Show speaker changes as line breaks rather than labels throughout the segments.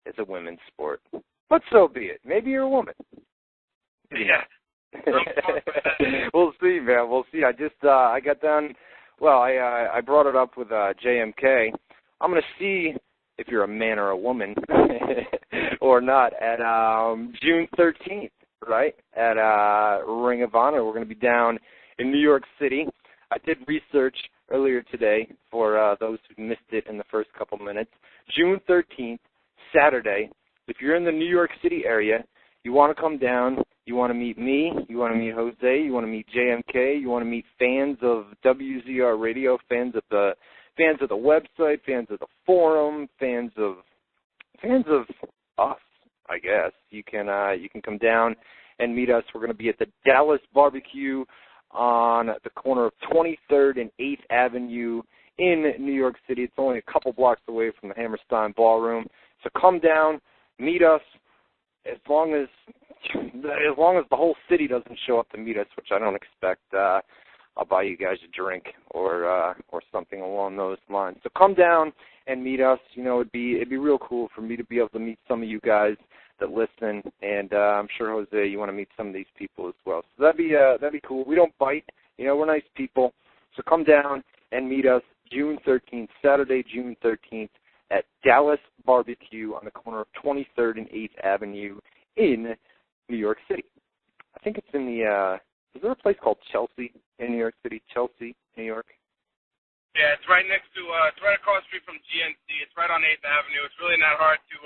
is a women's sport. But so be it. Maybe you're a woman.
Yeah.
We'll see, man. We'll see. I got done. Well, I brought it up with JMK. I'm going to see if you're a man or a woman or not at June 13th, right, at Ring of Honor. We're going to be down in New York City. I did research earlier today for those who missed it in the first couple minutes. June 13th, Saturday. If you're in the New York City area, you want to come down, you want to meet me, you want to meet Jose, you want to meet JMK, you want to meet fans of WZR Radio, fans of the website, fans of the forum, fans of us, I guess. You can come down and meet us. We're going to be at the Dallas Barbecue on the corner of 23rd and 8th Avenue in New York City. It's only a couple blocks away from the Hammerstein Ballroom. So come down, meet us. As long as the whole city doesn't show up to meet us, which I don't expect, I'll buy you guys a drink or something along those lines. So come down and meet us. You know, it'd be real cool for me to be able to meet some of you guys that listen, and I'm sure Jose, you want to meet some of these people as well. So that'd be cool. We don't bite. You know, we're nice people. So come down and meet us June 13th, Saturday, June 13th. At Dallas Barbecue on the corner of 23rd and 8th Avenue in New York City. I think it's in the, is there a place called Chelsea in New York City? Chelsea, New York?
Yeah, it's right next to, it's right across the street from GNC. It's right on 8th Avenue. It's really not hard to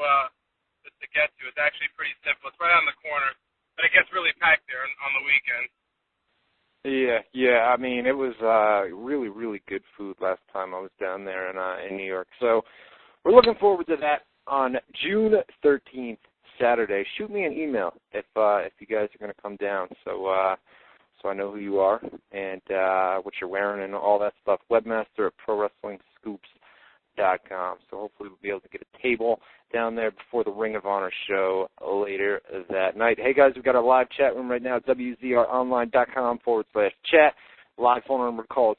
get to. It's actually pretty simple. It's right on the corner, but it gets really packed there on the weekend.
Yeah. I mean, it was really, really good food last time I was down there in New York. So we're looking forward to that on June 13th, Saturday. Shoot me an email if you guys are going to come down, so I know who you are and what you're wearing and all that stuff. Webmaster at ProWrestlingScoops.com. So hopefully we'll be able to get a table down there before the Ring of Honor show later that night. Hey guys, we've got our live chat room right now at WZROnline.com/chat. Live phone number call is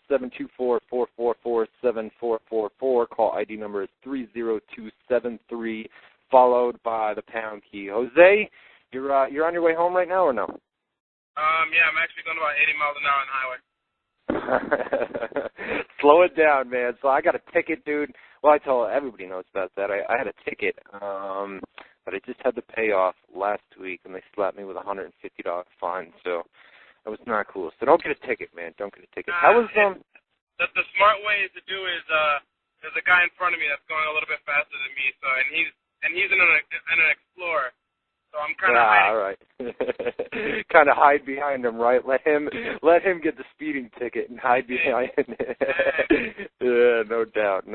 724-444-7444. Call ID number is 30273, followed by the pound key. Jose, you're on your way home right now or no?
Yeah, I'm actually going about 80 miles an hour on the highway.
Slow it down, man. So I got a ticket, dude. Well, everybody knows about that. I had a ticket, but I just had to pay off last week, and they slapped me with a $150 fine. So that was not cool. So don't get a ticket, man. Don't get a ticket. How was
The smart way to do is there's a guy in front of me that's going a little bit faster than me. So and he's in an Explorer. So I'm kind of hiding.
All right. Kind of hide behind him, right? Let him get the speeding ticket and hide behind it. Yeah, no doubt.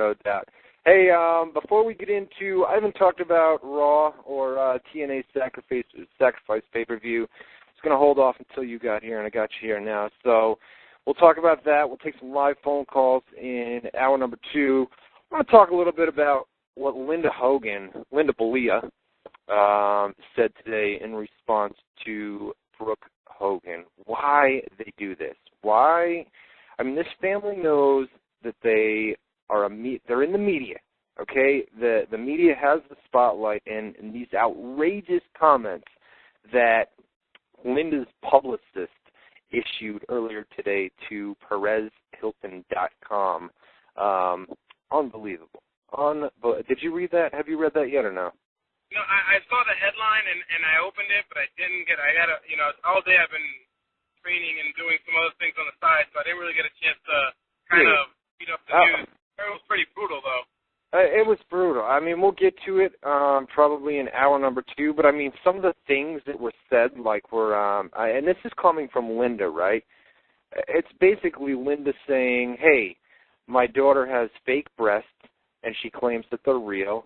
Hey, before we get into, I haven't talked about Raw or TNA Sacrifice pay-per-view. I was going to hold off until you got here, and I got you here now. So we'll talk about that. We'll take some live phone calls in hour number 2. I want to talk a little bit about what Linda Belia, said today in response to Brooke Hogan. Why they do this? Why? I mean, this family knows that they're in the media. Okay, the media has the spotlight, and these outrageous comments that Linda's publicist issued earlier today to PerezHilton.com. Unbelievable. Did you read that? Have you read that yet or no?
No, I saw the headline and I opened it, but I didn't get. All day I've been training and doing some other things on the side, so I didn't really get a chance to kind of beat up the news. It was pretty brutal, though.
It was brutal. I mean, we'll get to it probably in hour number 2, but I mean, some of the things that were said, like and this is coming from Linda, right? It's basically Linda saying, hey, my daughter has fake breasts, and she claims that they're real.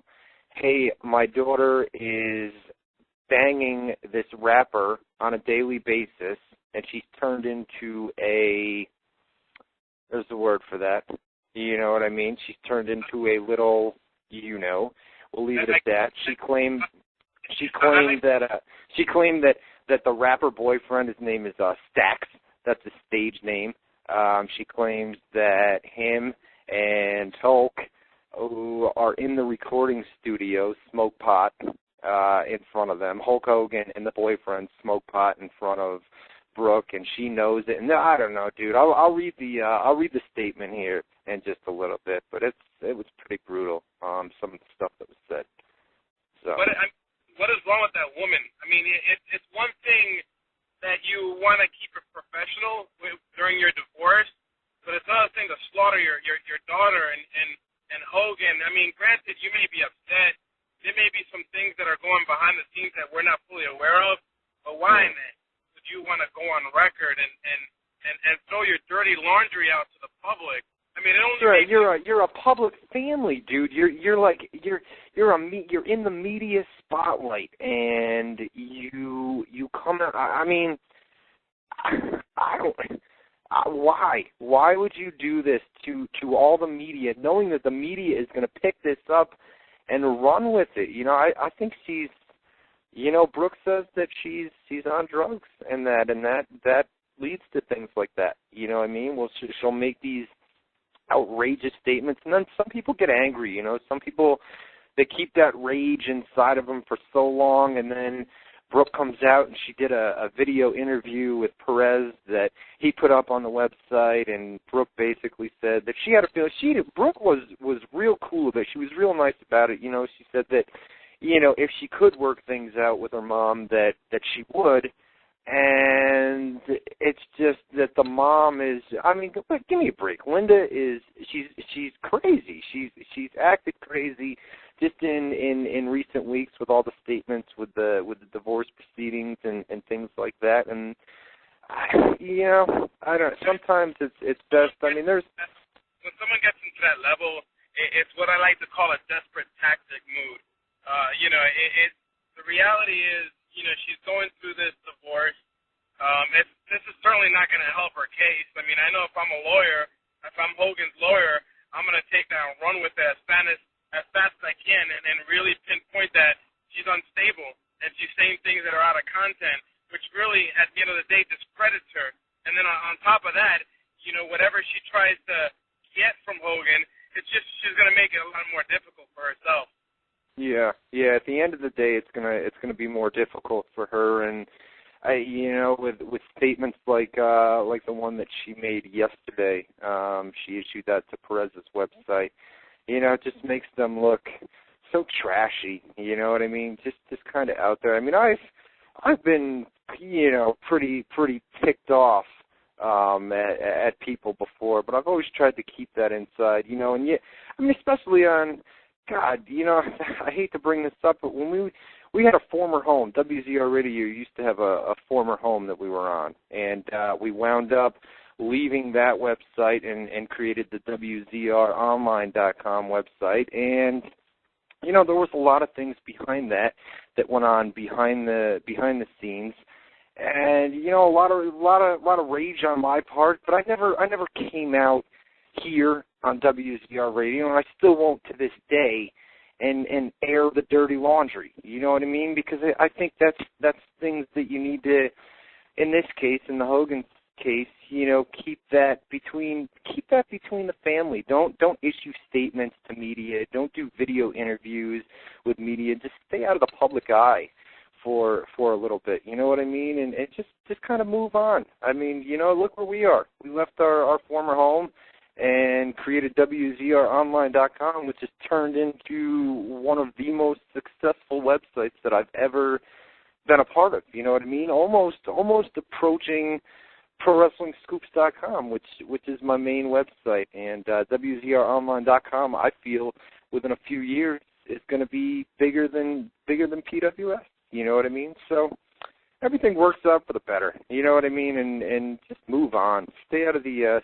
Hey, my daughter is banging this rapper on a daily basis, and she's turned into there's a word for that. You know what I mean? She's turned into a little, we'll leave it at that. She claimed that the rapper boyfriend, his name is Stax. That's his stage name. She claims that him and Hulk, who are in the recording studio, smoke pot, in front of them. Hulk Hogan and the boyfriend smoke pot in front of Brooke, and she knows it. And I don't know, dude. I'll read the statement here in just a little bit, but it was pretty brutal. Some of the stuff that was said. So.
What is wrong with that woman? I mean, it's one thing that you want to keep it professional during your divorce, but it's another thing to slaughter your daughter and Hogan. I mean, granted, you may be upset. There may be some things that are going behind the scenes that we're not fully aware of, but why in that would you want to go on record and throw your dirty laundry out to the public? I mean, it only
you're a public family, dude. You're in the media spotlight, and you come out. I mean, I don't. Why would you do this to all the media, knowing that the media is going to pick this up and run with it? You know, I think she's. You know, Brooke says that she's on drugs, and that leads to things like that. You know what I mean? Well, she'll make these outrageous statements, and then some people get angry. You know, some people, they keep that rage inside of them for so long, and then Brooke comes out and she did a video interview with Perez that he put up on the website, and Brooke basically said that she had a feeling. Brooke was real cool about it. She was real nice about it. You know, she said that, you know, if she could work things out with her mom, that she would. And it's just that the mom is, I mean, give me a break. Linda she's crazy. She's acted crazy just in recent weeks with all the statements with the divorce proceedings and things like that. And you know, I don't. Sometimes it's best. I mean, there's
when someone gets into that level, it's what I like to call a desperate tactic mood. You know, the reality is, you know, she's going through this divorce. This is certainly not going to help her case. I mean, I know if I'm a lawyer, if I'm Hogan's lawyer, I'm going to take that and run with it as fast as I can and really pinpoint that she's unstable and she's saying things that are out of content, which really, at the end of the day, discredits her. And then on top of that, you know, whatever she tries to get from Hogan, she's going to make it a lot more difficult for herself.
Yeah. At the end of the day, it's gonna be more difficult for her, and you know, with statements like the one that she made yesterday, she issued that to Perez's website. You know, it just makes them look so trashy. You know what I mean? Just kind of out there. I mean, I've been, you know, pretty ticked off at people before, but I've always tried to keep that inside. You know, and yeah, I mean, especially on. God, you know, I hate to bring this up, but when we had a former home, WZR Radio used to have a former home that we were on, and we wound up leaving that website and created the WZROnline.com website, and you know, there was a lot of things behind that went on behind the scenes, and you know, a lot of rage on my part, but I never came out here on WZR Radio, and I still won't to this day, and air the dirty laundry. You know what I mean? Because I think that's things that you need to, in this case, in the Hogan case, you know, keep that between the family. Don't issue statements to media. Don't do video interviews with media. Just stay out of the public eye for a little bit. You know what I mean? And just kind of move on. I mean, you know, look where we are. We left our former home and created WZROnline.com, which has turned into one of the most successful websites that I've ever been a part of. You know what I mean? Almost approaching ProWrestlingScoops.com, which is my main website. And WZROnline.com, I feel, within a few years, is going to be bigger than PWS. You know what I mean? So everything works out for the better. You know what I mean? And just move on. Stay out of the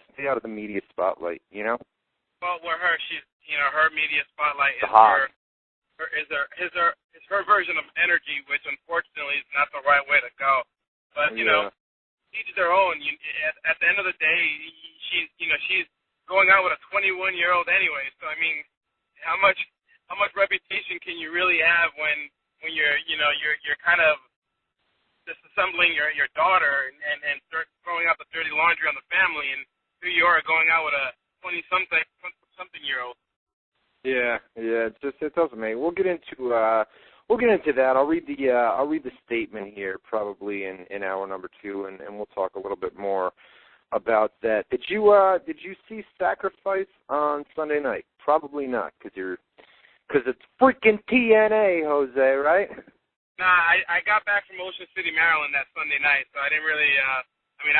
media spotlight. You know.
Well, with her, she's, you know, her media spotlight is her version of energy, which unfortunately is not the right way to go. But you know, each their own. At the end of the day, she's going out with a 21-year-old anyway. So I mean, how much reputation can you really have when you're kind of disassembling your daughter and start throwing out the dirty laundry on the family, and here you are going out with a 20-something-year-old.
Yeah, it doesn't make. We'll get into we'll get into that. I'll read the statement here probably in hour number 2, and we'll talk a little bit more about that. Did you see Sacrifice on Sunday night? Probably not, because it's freaking TNA, Jose, right?
Nah, I got back from Ocean City, Maryland that Sunday night, so I didn't really. I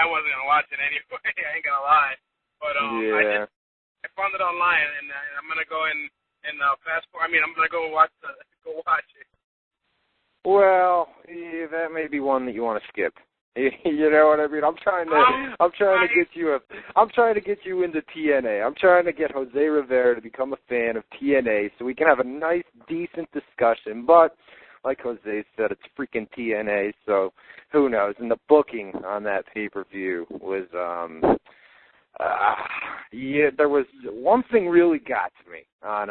wasn't gonna watch it anyway. I ain't gonna lie, but
yeah.
I found it online, and I'm gonna go and fast forward. I'm gonna go watch it.
Well, yeah, that may be one that you want to skip. You know what I mean? I'm trying to get you into TNA. I'm trying to get Jose Rivera to become a fan of TNA so we can have a nice, decent discussion. But like Jose said, it's freaking TNA, so who knows? And the booking on that pay-per-view was, there was one thing really got to me on